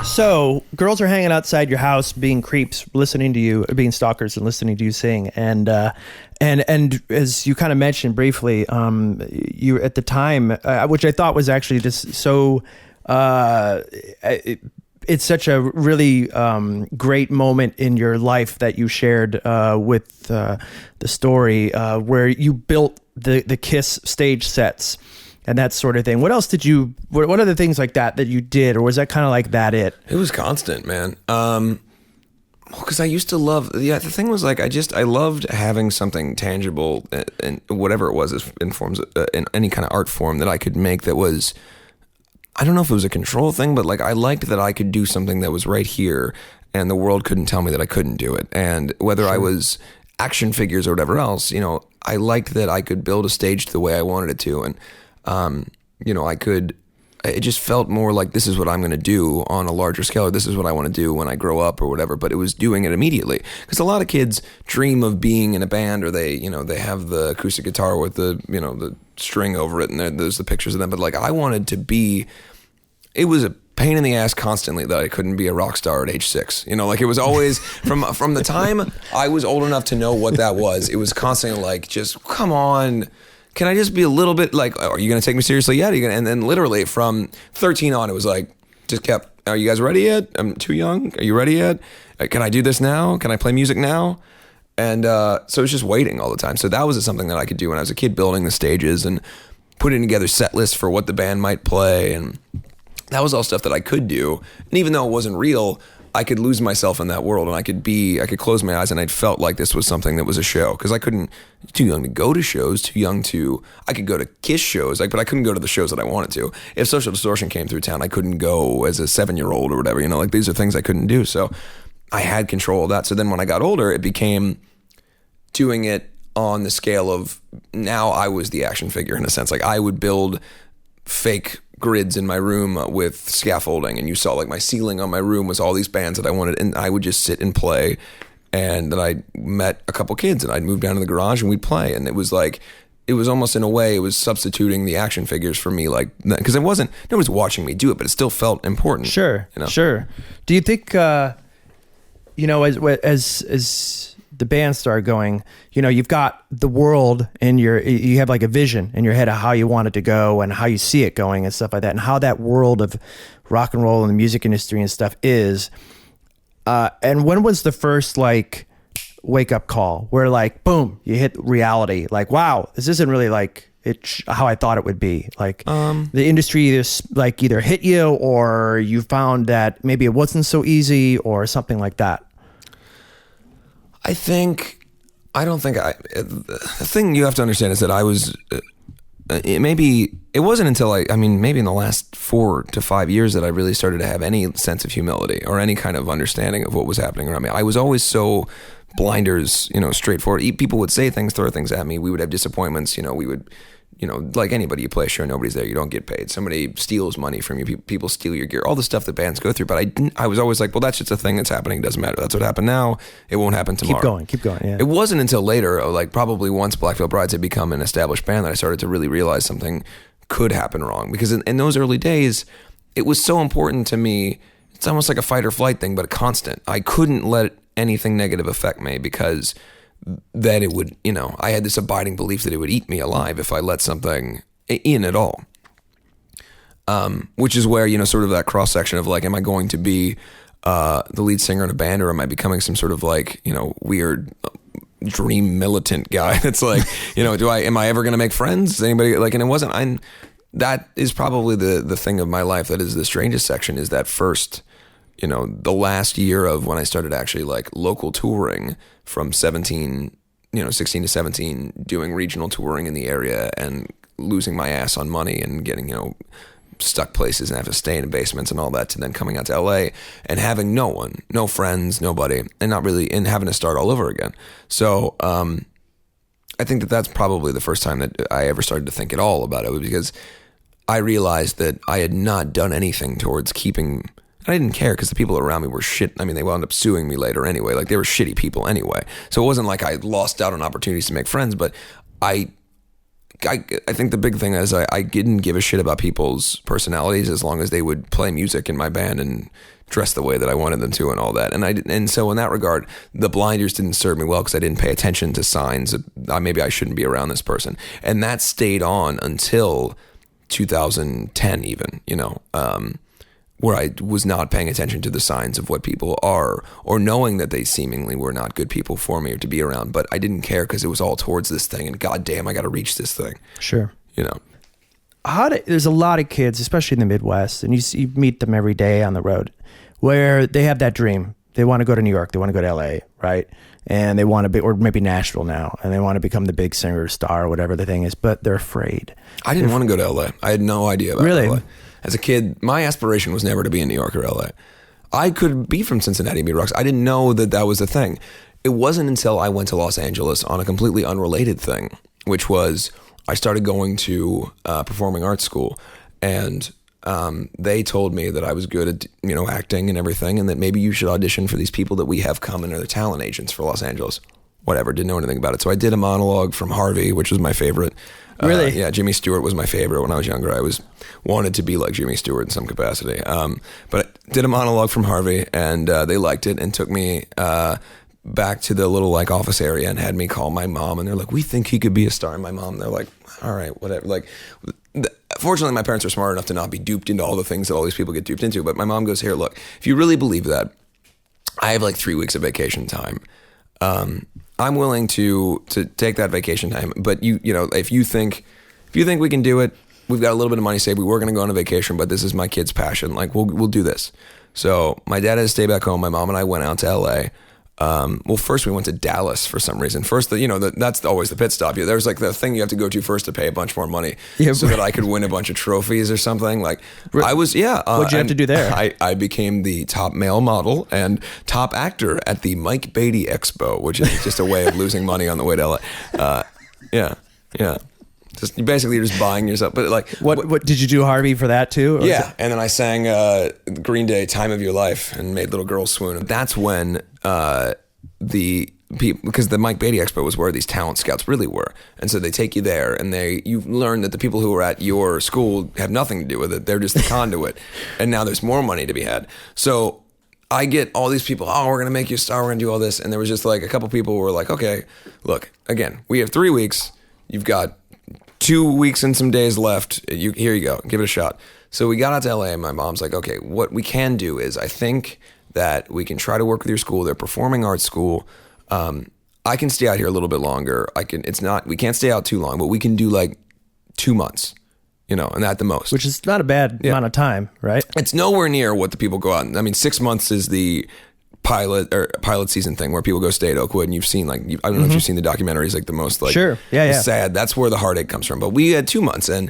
So girls are hanging outside your house, being creeps, listening to you, being stalkers, and listening to you sing. And as you kind of mentioned briefly, you at the time, which I thought was actually just so. It's such a really great moment in your life that you shared with the story where you built the KISS stage sets and that sort of thing. What else did you, what other things like that you did, or was that kind of like that it? It was constant, man. Because I used to love, the thing was like, I loved having something tangible and whatever it was in forms, in any kind of art form that I could make that was, I don't know if it was a control thing, but like I liked that I could do something that was right here and the world couldn't tell me that I couldn't do it. And whether I was action figures or whatever else, I liked that I could build a stage the way I wanted it to. And, it just felt more like this is what I'm going to do on a larger scale, or this is what I want to do when I grow up or whatever, but it was doing it immediately. Because a lot of kids dream of being in a band, or they have the acoustic guitar with the string over it, and there's the pictures of them. But like I wanted to be, it was a pain in the ass constantly that I couldn't be a rock star at age 6. Like it was always from the time I was old enough to know what that was, it was constantly like, just come on. Can I just be a little bit like, are you going to take me seriously yet? And then literally from 13 on, it was like, just kept, are you guys ready yet? I'm too young. Are you ready yet? Can I do this now? Can I play music now? And so it was just waiting all the time. So that was something that I could do when I was a kid, building the stages and putting together set lists for what the band might play. And that was all stuff that I could do. And even though it wasn't real, I could lose myself in that world, and I could close my eyes and I felt like this was something that was a show, because I couldn't, too young to go to shows, I could go to KISS shows, but I couldn't go to the shows that I wanted to. If Social Distortion came through town, I couldn't go as a 7-year-old or whatever, these are things I couldn't do. So I had control of that. So then when I got older, it became doing it on the scale of, now I was the action figure in a sense. Like I would build fake grids in my room with scaffolding, and you saw like my ceiling on my room was all these bands that I wanted, and I would just sit and play. And then I met a couple kids and I'd move down to the garage and we'd play, and it was almost, in a way, it was substituting the action figures for me, like, because no one was watching me do it, but it still felt important. Sure. Do you think as the band started going, you've got the world and you have like a vision in your head of how you want it to go and how you see it going and stuff like that, and how that world of rock and roll and the music industry and stuff is. And when was the first like wake up call where like, boom, you hit reality? Like, wow, this isn't really like how I thought it would be. Like the industry either hit you, or you found that maybe it wasn't so easy, or something like that. The thing you have to understand is that I was, it wasn't until maybe in the last 4 to 5 years that I really started to have any sense of humility or any kind of understanding of what was happening around me. I was always so blinders, straightforward. People would say things, throw things at me. We would have disappointments. We would, like anybody, you play a show, nobody's there, you don't get paid. Somebody steals money from you. People steal your gear, all the stuff that bands go through. But I was always like, well, that's just a thing that's happening. It doesn't matter. That's what happened now. It won't happen tomorrow. Keep going. Yeah. It wasn't until later, like probably once Black Veil Brides had become an established band, that I started to really realize something could happen wrong. Because in those early days, it was so important to me. It's almost like a fight or flight thing, but a constant. I couldn't let anything negative affect me, because that it would, I had this abiding belief that it would eat me alive if I let something in at all. Which is where, sort of that cross section of like, am I going to be the lead singer in a band, or am I becoming some sort of like, weird dream militant guy that's like, am I ever going to make friends? Anybody like, and it wasn't, that is probably the thing of my life that is the strangest section, is that first, the last year of when I started actually like local touring from 16 to 17, doing regional touring in the area and losing my ass on money and getting, stuck places and have to stay in basements and all that, to then coming out to LA and having no one, no friends, nobody, and having to start all over again. So, I think that that's probably the first time that I ever started to think at all about it, was because I realized that I had not done anything towards keeping. I didn't care, because the people around me were shit. They wound up suing me later anyway. Like, they were shitty people anyway. So it wasn't like I lost out on opportunities to make friends, but I I think the big thing is I didn't give a shit about people's personalities as long as they would play music in my band and dress the way that I wanted them to and all that. And so in that regard, the blinders didn't serve me well because I didn't pay attention to signs of maybe I shouldn't be around this person. And that stayed on until 2010 even, where I was not paying attention to the signs of what people are, or knowing that they seemingly were not good people for me or to be around. But I didn't care because it was all towards this thing, and goddamn, I got to reach this thing. Sure. There's a lot of kids, especially in the Midwest, and you meet them every day on the road, where they have that dream. They want to go to New York. They want to go to LA, right? And they want to be, or maybe Nashville now, and they want to become the big singer or star or whatever the thing is, but they're afraid. I didn't want to go to LA. I had no idea about really? LA. As a kid, my aspiration was never to be in New York or LA. I could be from Cincinnati and be rocks. I didn't know that that was a thing. It wasn't until I went to Los Angeles on a completely unrelated thing, which was I started going to performing arts school, and they told me that I was good at acting and everything, and that maybe you should audition for these people that we have come and are the talent agents for Los Angeles. Whatever, didn't know anything about it. So I did a monologue from Harvey, which was my favorite. Really? Yeah, Jimmy Stewart was my favorite when I was younger. I wanted to be like Jimmy Stewart in some capacity. But I did a monologue from Harvey, and they liked it and took me back to the little office area and had me call my mom, and they're like, "We think he could be a star." And my mom, they're like, "All right, whatever." Fortunately, my parents are smart enough to not be duped into all the things that all these people get duped into. But my mom goes, "Here, look, if you really believe that, I have 3 weeks of vacation time. I'm willing to take that vacation time, but if you think we can do it, we've got a little bit of money saved. We were going to go on a vacation, but this is my kid's passion. We'll do this." So my dad had to stay back home. My mom and I went out to LA. Well, first we went to Dallas for some reason. First, that's always the pit stop. There's the thing you have to go to first to pay a bunch more money, so that I could win a bunch of trophies or something. I was, what'd you have to do there? I became the top male model and top actor at the Mike Batty Expo, which is just a way of losing money on the way to LA. Yeah. Just basically you're just buying yourself. But what did you do, Harvey, for that too? Or yeah, and then I sang Green Day "Time of Your Life" and made little girls swoon. That's when the people, because the Mike Batty Expo was where these talent scouts really were, and so they take you there, and you learn that the people who are at your school have nothing to do with it. They're just the conduit, and now there's more money to be had. So I get all these people, "Oh, we're going to make you a star, we're going to do all this," and there was just a couple people who were like, "Okay, look, again, we have 3 weeks. You've got 2 weeks and some days left. Here you go. Give it a shot." So we got out to LA, and my mom's like, "Okay, what we can do is I think that we can try to work with your school. They're performing arts school. I can stay out here a little bit longer. We can't stay out too long, but we can do 2 months, and at the most." Which is not a bad amount of time, right? It's nowhere near what the people go out. 6 months is the pilot season thing where people go stay at Oakwood, and you've seen I don't know if you've seen the documentaries, the most sure. Yeah. sad. That's where the heartache comes from. But we had 2 months, and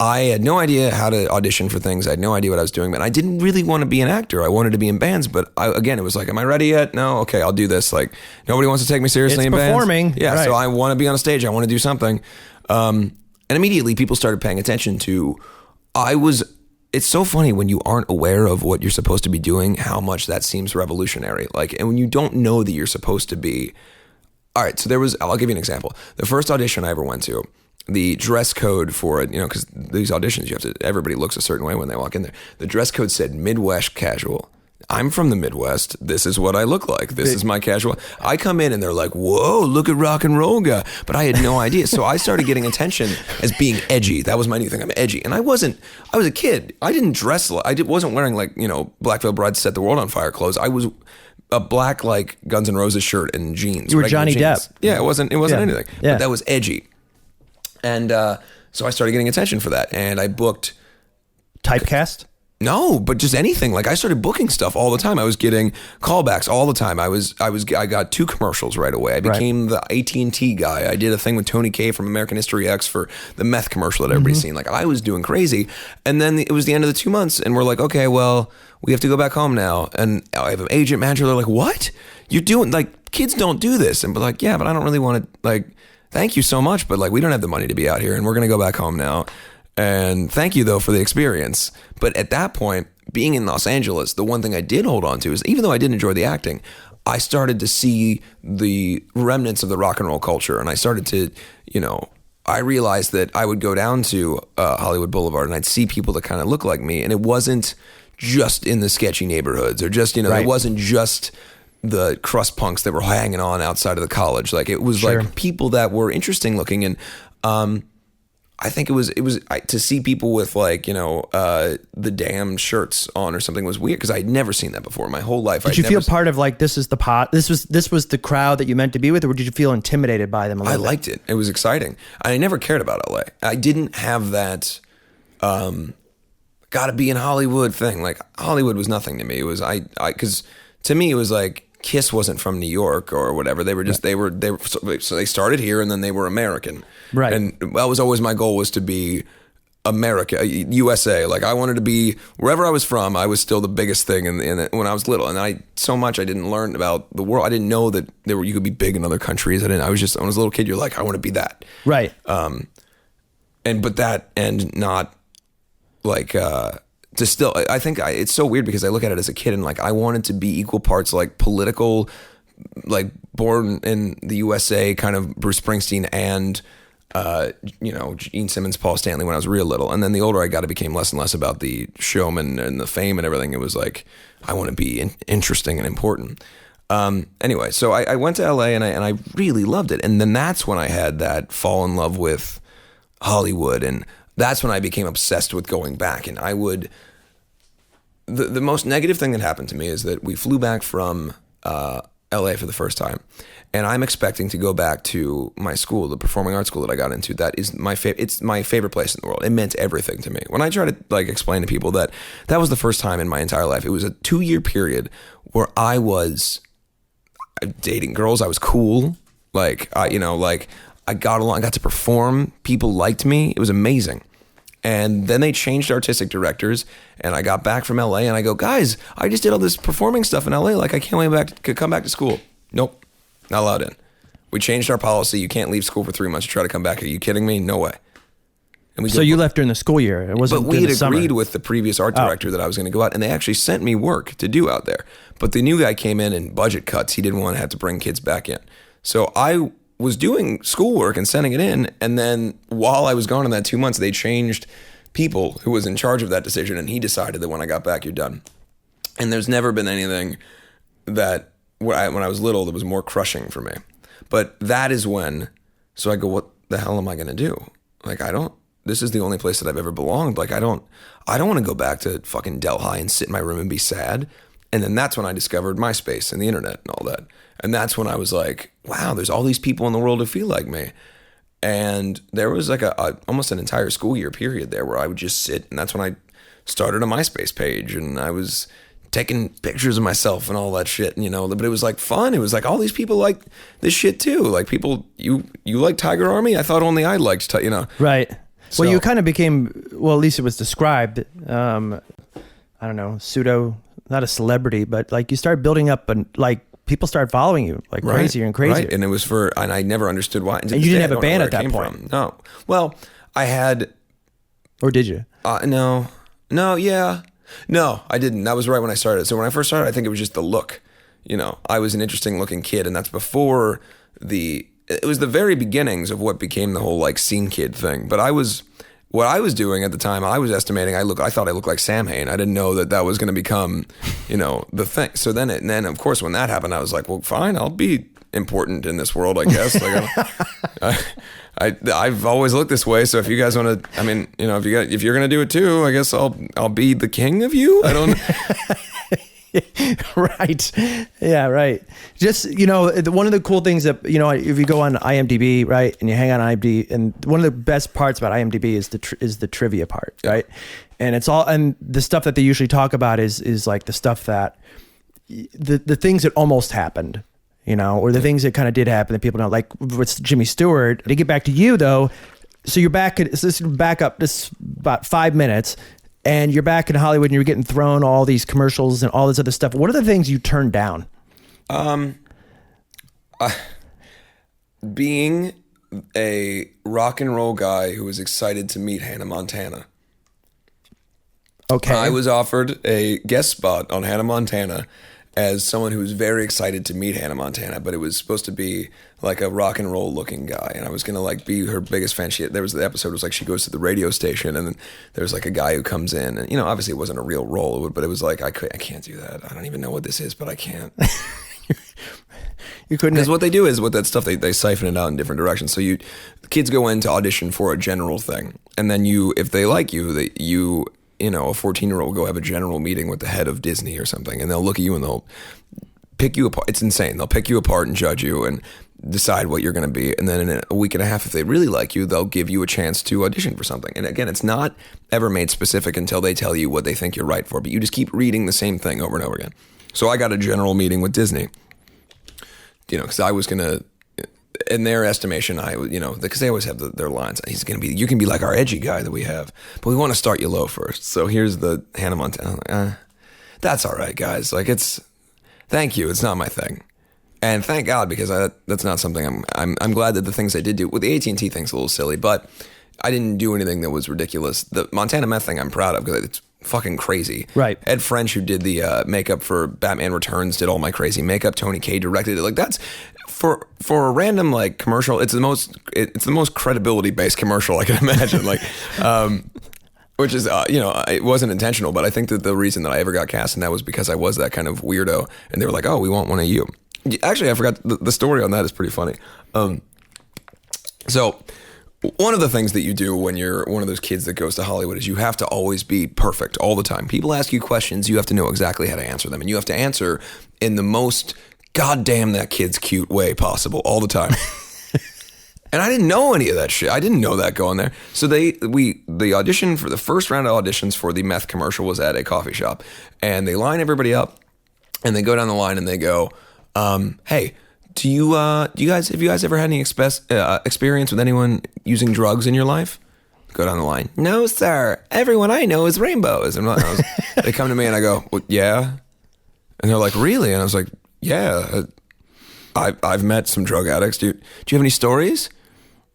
I had no idea how to audition for things. I had no idea what I was doing, but I didn't really want to be an actor. I wanted to be in bands, but it was am I ready yet? No. Okay, I'll do this. Nobody wants to take me seriously in performing. Bands. Yeah. Right. So I want to be on a stage. I want to do something. And immediately people started paying attention to, it's so funny when you aren't aware of what you're supposed to be doing, how much that seems revolutionary. And when you don't know that you're supposed to be, all right, so I'll give you an example. The first audition I ever went to, the dress code for it, because these auditions, everybody looks a certain way when they walk in there. The dress code said Midwest casual. I'm from the Midwest. This is what I look like. This is my casual. I come in and they're like, "Whoa, look at rock and roll guy." But I had no idea. So I started getting attention as being edgy. That was my new thing. I'm edgy. And I was a kid. I didn't dress, wasn't wearing Black Veil Bride Set the World on Fire clothes. I was a black Guns N' Roses shirt and jeans. You were Johnny jeans. Depp. Yeah, it wasn't anything. Yeah. But that was edgy. And so I started getting attention for that. And I booked... Typecast? No, but just anything. I started booking stuff all the time. I was getting callbacks all the time. I got 2 commercials right away. I became the AT&T guy. I did a thing with Tony Kaye from American History X for the Meth commercial that everybody's seen. I was doing crazy. And then it was the end of the 2 months, and we're like, "Okay, well, we have to go back home now." And I have an agent manager. They're like, "What? You're doing, kids don't do this." And we're like, "Yeah, but I don't really want to, thank you so much, but we don't have the money to be out here, and we're going to go back home now. And thank you though for the experience." But at that point, being in Los Angeles, the one thing I did hold on to is, even though I did enjoy the acting, I started to see the remnants of the rock and roll culture, and I started to, I realized that I would go down to Hollywood Boulevard and I'd see people that kind of look like me, and it wasn't just in the sketchy neighborhoods or just, it wasn't just the crust punks that were hanging on outside of the college. Like it was like people that were interesting looking. And I think it was to see people with like, the damn shirts on or something was weird because I'd never seen that before in my whole life. Did you feel part of like, this was the crowd that you meant to be with, or did you feel intimidated by them a little bit? I liked it. It was exciting. I never cared about LA. I didn't have that, gotta be in Hollywood thing. Like Hollywood was nothing to me. It was, cause to me it was like, Kiss wasn't from New York or whatever. They were just, so they started here and then they were American. Right. And that was always my goal, was to be America, USA. Like I wanted to be, wherever I was from, I was still the biggest thing when I was little. And I didn't learn about the world. I didn't know that you could be big in other countries. When I was a little kid, you're like, I want to be that. Right. And not like, to still, I think it's so weird because I look at it as a kid and like I wanted to be equal parts like political, like born in the USA kind of Bruce Springsteen and Gene Simmons, Paul Stanley when I was real little. And then the older I got, it became less and less about the showman and the fame and everything. It was like I want to be interesting and important. Anyway, so I went to LA and I really loved it. And then that's when I had that fall in love with Hollywood, and that's when I became obsessed with going back. And the most negative thing that happened to me is that we flew back from LA for the first time, and I'm expecting to go back to my school, the performing arts school that I got into. That is it's my favorite place in the world. It meant everything to me. When I try to like explain to people that was the first time in my entire life, it was a 2-year period where I was dating girls. I was cool. I got along, I got to perform. People liked me. It was amazing. And then they changed artistic directors, and I got back from LA and I go, guys, I just did all this performing stuff in LA. Like I can't wait to come back to school. Nope, not allowed in. We changed our policy. You can't leave school for 3 months to try to come back. Are you kidding me? No way. And so you left during the school year. It wasn't. But we had summer. agreed with the previous art director that I was going to go out, and they actually sent me work to do out there. But the new guy came in and budget cuts. He didn't want to have to bring kids back in. So I was doing schoolwork and sending it in, and then while I was gone in that 2 months, they changed people who was in charge of that decision, and he decided that when I got back, you're done. And there's never been anything that when I was little that was more crushing for me. But that is when, so I go, what the hell am I going to do? Like this is the only place that I've ever belonged. Like I don't want to go back to fucking Delhi and sit in my room and be sad. And then that's when I discovered MySpace and the internet and all that. And that's when I was like, wow, there's all these people in the world who feel like me. And there was like almost an entire school year period there where I would just sit. And that's when I started a MySpace page, and I was taking pictures of myself and all that shit, but it was like fun. It was like all these people like this shit too. Like people, you like Tiger Army? I thought only I liked, Right. So, well, you kind of became, well, at least it was described, I don't know, not a celebrity, but like you started building up and like people started following you like crazier and crazier. Right. And it was and I never understood why. And you didn't have a band at that point. From. No. Well, I had. Or did you? No, yeah. No, I didn't. That was right when I started. So when I first started, I think it was just the look. I was an interesting looking kid, and that's before it was the very beginnings of what became the whole like scene kid thing. But what I was doing at the time, I was estimating I thought I looked like Sam Hain. I didn't know that was going to become, the thing. So then of course when that happened, I was like, well, fine, I'll be important in this world, I guess. Like I've always looked this way. So if you guys want to, if you're going to do it too, I guess I'll be the king of you. I don't. Right. Yeah, right. Just, one of the cool things that, if you go on IMDb, right, and you hang on IMDb, and one of the best parts about IMDb is the trivia part, right? And it's all, and the stuff that they usually talk about is like the stuff that, the things that almost happened, or the things that kind of did happen that people don't like with Jimmy Stewart. To get back to you though, so you're back, back up this about 5 minutes, and you're back in Hollywood and you're getting thrown all these commercials and all this other stuff. What are the things you turned down? Being a rock and roll guy who was excited to meet Hannah Montana. Okay. I was offered a guest spot on Hannah Montana, as someone who was very excited to meet Hannah Montana, but it was supposed to be like a rock and roll looking guy, and I was gonna like be her biggest fan. There was the episode was like she goes to the radio station, and then there's like a guy who comes in, and obviously it wasn't a real role, but it was like I can't do that. I don't even know what this is, but I can't. You couldn't. Because what they do is with that stuff, they siphon it out in different directions. So kids go in to audition for a general thing, and then if they like you, a 14-year-old will go have a general meeting with the head of Disney or something, and they'll look at you and they'll pick you apart. It's insane. They'll pick you apart and judge you and decide what you're going to be. And then in a week and a half, if they really like you, they'll give you a chance to audition for something. And again, it's not ever made specific until they tell you what they think you're right for, but you just keep reading the same thing over and over again. So I got a general meeting with Disney, because I was going to, in their estimation, because they always have their lines. You can be like our edgy guy that we have, but we want to start you low first. So here's the Hannah Montana. I'm like, that's all right, guys. Like thank you. It's not my thing. And thank God, because that's not something I'm glad that the things I did do, the AT&T thing's a little silly, but I didn't do anything that was ridiculous. The Montana Meth thing I'm proud of because it's fucking crazy. Right. Ed French, who did the makeup for Batman Returns, did all my crazy makeup. Tony Kaye directed it. Like that's for a random like commercial. It's the most credibility based commercial I can imagine. Like, which is it wasn't intentional, but I think that the reason that I ever got cast in that was because I was that kind of weirdo, and they were like, "Oh, we want one of you." Actually, I forgot the story on that is pretty funny. So one of the things that you do when you're one of those kids that goes to Hollywood is you have to always be perfect all the time. People ask you questions, you have to know exactly how to answer them, and you have to answer in the most goddamn that kid's cute way possible all the time. And I didn't know any of that shit. I didn't know that going there. So the audition for the first round of auditions for the Meth commercial was at a coffee shop, and they line everybody up, and they go down the line and they go, "Hey, have you guys ever had any experience with anyone using drugs in your life?" Go down the line. "No, sir. Everyone I know is rainbows." And they come to me and I go, "Well, yeah." And they're like, "Really?" And I was like, "Yeah, I've met some drug addicts. Do you have any stories?"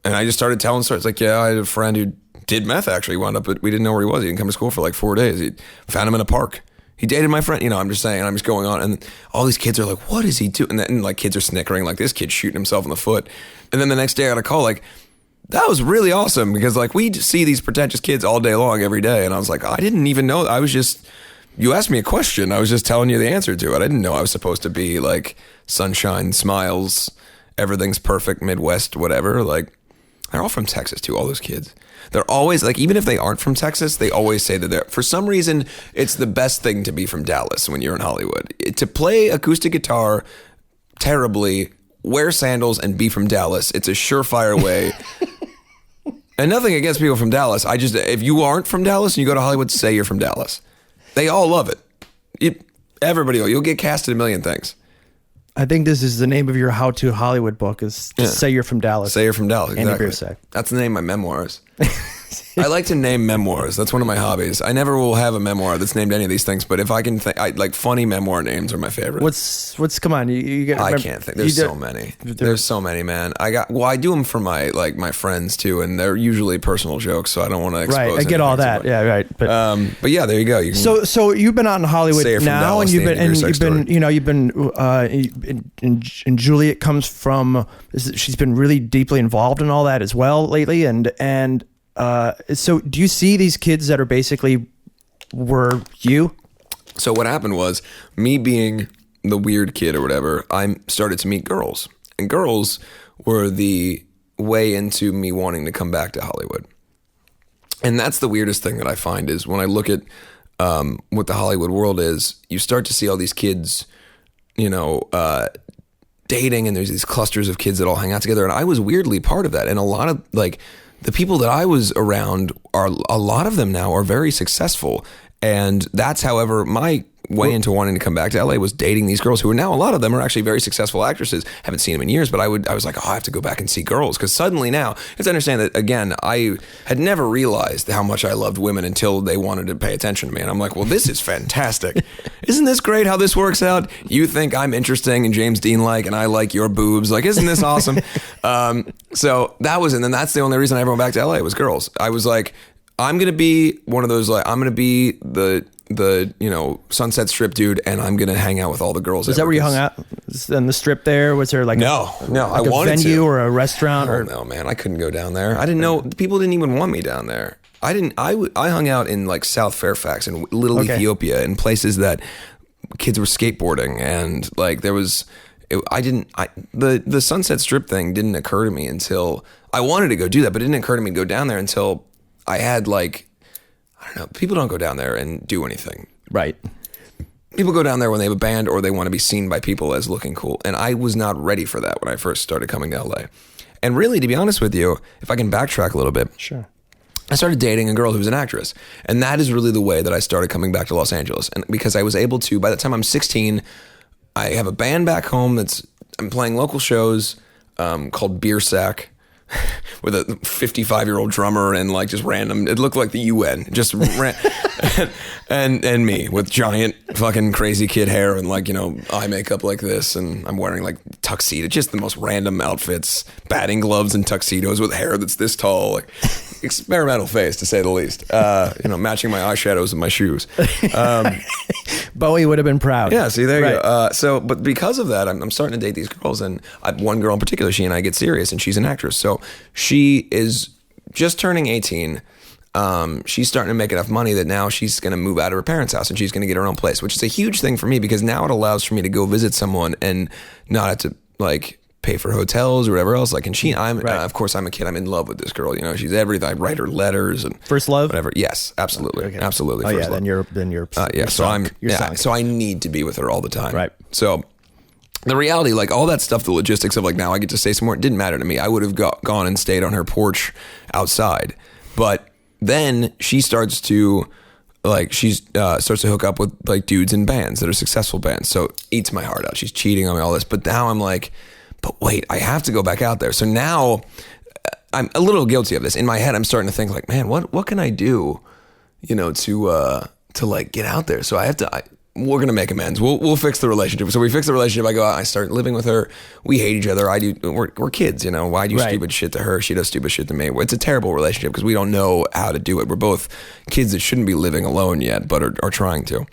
And I just started telling stories. Like, yeah, I had a friend who did meth, actually. Wound up, but we didn't know where he was. He didn't come to school for like 4 days. He found him in a park. He dated my friend. I'm just saying, I'm just going on. And all these kids are like, "What is he doing?" And like kids are snickering, like this kid's shooting himself in the foot. And then the next day I got a call like, "That was really awesome," because like we see these pretentious kids all day long every day. And I was like, I didn't even know. You asked me a question. I was just telling you the answer to it. I didn't know I was supposed to be like sunshine, smiles, everything's perfect, Midwest, whatever. Like, they're all from Texas too, all those kids. They're always like, even if they aren't from Texas, they always say that for some reason, it's the best thing to be from Dallas when you're in Hollywood. To play acoustic guitar terribly, wear sandals, and be from Dallas, it's a surefire way. And nothing against people from Dallas. If you aren't from Dallas and you go to Hollywood, say you're from Dallas. They all love it. You'll get cast in a million things. I think this is the name of your how-to Hollywood book is Say You're From Dallas. Say You're From Dallas, exactly. Andy Biersack. That's the name of my memoirs. I like to name memoirs. That's one of my hobbies. I never will have a memoir that's named any of these things, but if I can like funny memoir names are my favorite. Come on, you get. I can't think. There's so many. There's so many, man. I do them for my friends too, and they're usually personal jokes, so I don't want to expose. Right, I get all that. Yeah, right. But yeah, there you go. So you've been out in Hollywood now, and you've been and Juliet comes from. She's been really deeply involved in all that as well lately, and. So do you see these kids that are basically were you? So what happened was, me being the weird kid or whatever, I started to meet girls, and girls were the way into me wanting to come back to Hollywood. And that's the weirdest thing that I find is when I look at what the Hollywood world is, you start to see all these kids, dating, and there's these clusters of kids that all hang out together. And I was weirdly part of that. And a lot of the people that I was around a lot of them now are very successful. And that's, however, my way into wanting to come back to LA was dating these girls who are now, a lot of them are actually very successful actresses. Haven't seen them in years, but I was like, I have to go back and see girls. Because suddenly now, you have to understand that, again, I had never realized how much I loved women until they wanted to pay attention to me. And I'm like, well, this is fantastic. Isn't this great how this works out? You think I'm interesting and James Dean-like, and I like your boobs. Like, isn't this awesome? So that was, and then that's the only reason I ever went back to LA was girls. I was like, I'm going to be one of those, like, I'm going to be the the Sunset Strip dude, and I'm gonna hang out with all the girls. Is that where you hung out in the strip? There was there like no, I a wanted venue to. or a restaurant or no, man, I couldn't go down there. I didn't know people didn't even want me down there. I hung out in like South Fairfax and Little Ethiopia, in places that kids were skateboarding, and like there was. The Sunset Strip thing didn't occur to me until I wanted to go do that, but it didn't occur to me to go down there until I had like, I don't know, people don't go down there and do anything. Right. People go down there when they have a band or they want to be seen by people as looking cool. And I was not ready for that when I first started coming to LA. And really, to be honest with you, if I can backtrack a little bit. Sure. I started dating a girl who was an actress. And that is really the way that I started coming back to Los Angeles. And because I was able to, by the time I'm 16, I have a band back home I'm playing local shows called Biersack with a 55-year-old drummer and like just random, it looked like the UN, just and me with giant fucking crazy kid hair and like, eye makeup like this, and I'm wearing like tuxedo, just the most random outfits, batting gloves and tuxedos with hair that's this tall, like experimental phase to say the least. Matching my eyeshadows and my shoes. Bowie would have been proud. Yeah, see, there you go. But because of that, I'm starting to date these girls, and one girl in particular, she and I get serious, and she's an actress. So she is just turning 18. She's starting to make enough money that now she's going to move out of her parents' house, and she's going to get her own place, which is a huge thing for me because now it allows for me to go visit someone and not have to like pay for hotels or whatever else. Like, and of course I'm a kid. I'm in love with this girl. She's everything. I write her letters and first love, whatever. Yes, absolutely, okay. Absolutely. Oh first yeah, love. then you're So I need to be with her all the time. Right. So the reality, like all that stuff, the logistics of like now I get to stay somewhere, it didn't matter to me. I would have gone and stayed on her porch outside, but then she starts to starts to hook up with like dudes in bands that are successful bands. So eats my heart out. She's cheating on me, all this. But now I'm like, but wait, I have to go back out there. So now I'm a little guilty of this. In my head, I'm starting to think like, man, what can I do, to like get out there? So we're going to make amends. We'll fix the relationship. So we fix the relationship. I go out, I start living with her. We hate each other. We're kids, I do stupid shit to her. She does stupid shit to me. It's a terrible relationship because we don't know how to do it. We're both kids that shouldn't be living alone yet, but are trying to.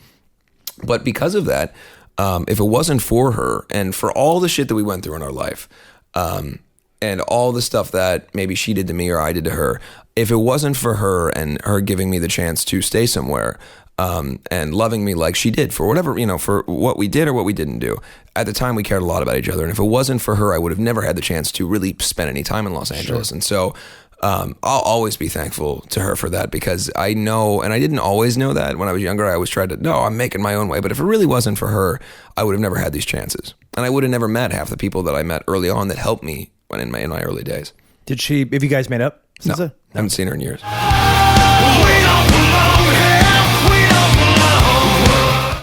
But because of that, if it wasn't for her and for all the shit that we went through in our life, and all the stuff that maybe she did to me or I did to her, if it wasn't for her and her giving me the chance to stay somewhere, and loving me like she did for whatever, for what we did or what we didn't do. At the time, we cared a lot about each other. And if it wasn't for her, I would have never had the chance to really spend any time in Los Angeles. Sure. And so I'll always be thankful to her for that because I know, and I didn't always know that when I was younger, I always tried to, no, I'm making my own way. But if it really wasn't for her, I would have never had these chances. And I would have never met half the people that I met early on that helped me in my early days. Have you guys made up since No, I haven't seen her in years.